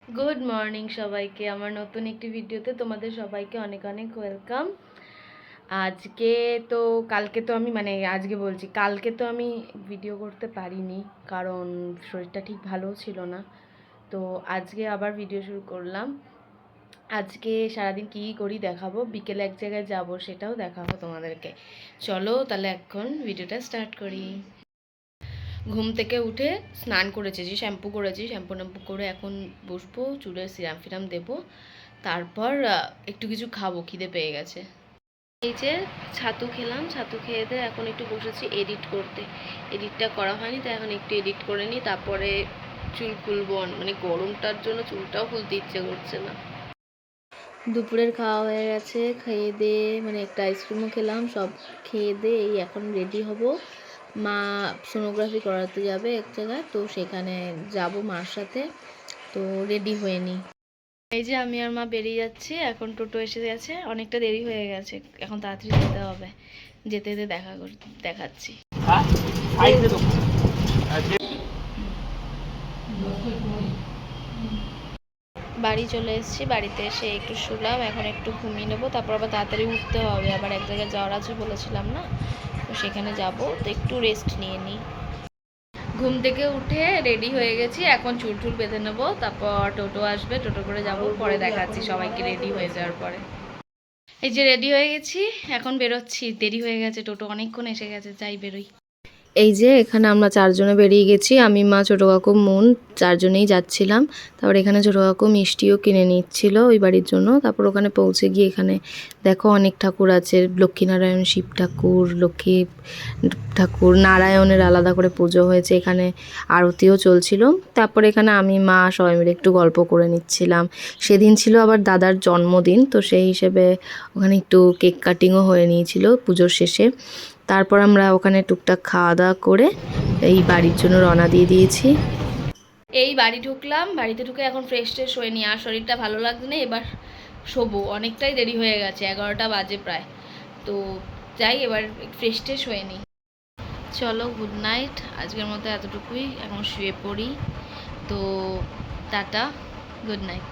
Good morning সবাইকে, আমার নতুন একটি ভিডিওতে তোমাদের সবাইকে অনেক অনেক ওয়েলকাম। আজকে তো কালকে তো আমি আজকে বলছি কালকে তো আমি ভিডিও করতে পারিনি, কারণ শরীরটা ঠিক ভালো ছিল না। তো আজকে আবার ভিডিও শুরু করলাম। আজকে সারাদিন কী করি দেখাবো, বিকেলে এক জায়গায় যাব সেটাও দেখাবো তোমাদেরকে। চলো তাহলে এখন ভিডিওটা স্টার্ট করি। ঘুম থেকে উঠে স্নান করেছি, শ্যাম্পু করেছি, শ্যাম্পু ট্যাম্পু করে এখন বসবো, চুলে সিরাম ফিরাম দেবো, তারপর একটু কিছু খাবো, খিদে পেয়ে গেছে। এই যে ছাতু খেলাম, ছাতু খেয়ে দিয়ে এখন একটু বসেছি এডিট করতে। এডিটটা করা হয়নি, তাই এখন একটু এডিট করে নিই, তারপরে চুল খুলবো। গরমটার জন্য চুলটাও খুলতে ইচ্ছে করছে না। দুপুরের খাওয়া হয়ে গেছে, খেয়ে দিয়ে একটা আইসক্রিমও খেলাম, সব খেয়ে দিয়ে এই এখন রেডি হব। মা সোনোগ্রাফি করাতে যাবে এক জায়গায়, তো সেখানে যাব মার সাথে, তো রেডি হয়ে নিই। এই যে আমি আর মা বেরিয়ে যাচ্ছি, এখন টোটো এসে গেছে, অনেকটা দেরি হয়ে গেছে, এখন তাড়াতাড়ি যেতে হবে। যেতে যেতে দেখাচ্ছি। বাড়ি চলে এসেছি, বাড়িতে এসে একটু শুলাম, এখন একটু ঘুমিয়ে নেবো, তারপর আবার তাড়াতাড়ি উঠতে হবে, আবার এক জায়গায় যাওয়ার আছে বলেছিলাম না, তো সেখানে যাব, তো একটু রেস্ট নিয়ে নিই। ঘুম থেকে উঠে রেডি হয়ে গেছি, এখন চুল টুল বেঁধে নেবো, তারপর টোটো আসবে, টোটো করে যাব, পরে দেখাচ্ছি সবাইকে রেডি হয়ে যাওয়ার পরে। এই যে রেডি হয়ে গেছি, এখন বেরোচ্ছি, দেরি হয়ে গেছে, টোটো অনেকক্ষণ এসে গেছে, যাই বেরোই। এই যে এখানে আমরা চারজনে বেরিয়ে গেছি, আমি, মা, ছোটো কাকু, মন, চারজনেই যাচ্ছিলাম। তারপর এখানে ছোটো কাকু মিষ্টিও কিনে নিচ্ছিল ওই বাড়ির জন্য। তারপর ওখানে পৌঁছে গিয়ে এখানে দেখো অনেক ঠাকুর আছে, লক্ষ্মীনারায়ণ, শিব ঠাকুর, লক্ষ্মী ঠাকুর, নারায়ণের আলাদা করে পুজো হয়েছে, এখানে আরতিও চলছিল। তারপর এখানে আমি, মা সবাই মিলে একটু গল্প করে নিচ্ছিলাম। সেদিন ছিল আবার দাদার জন্মদিন, তো সেই হিসেবে ওখানে একটু কেক কাটিংও হয়ে নিয়েছিল পুজোর শেষে। তারপর আমরা ওখানে টুকটাক খাওয়া দাওয়া করে এই বাড়ির জন্য রওনা দিয়ে দিয়েছি। এই বাড়ি ঢুকলাম, বাড়িতে ঢুকে এখন ফ্রেশ ট্রেশ হয়ে নি, আর শরীরটা ভালো লাগছে না, এবার শোবো, অনেকটাই দেরি হয়ে গেছে, 11টা বাজে প্রায়। তো যাই এবার ফ্রেশ ট্রেশ হয়ে নি। চলো গুড নাইট, আজকের মতো এতটুকুই, এখন শুয়ে পড়ি। তো টাটা, গুড নাইট।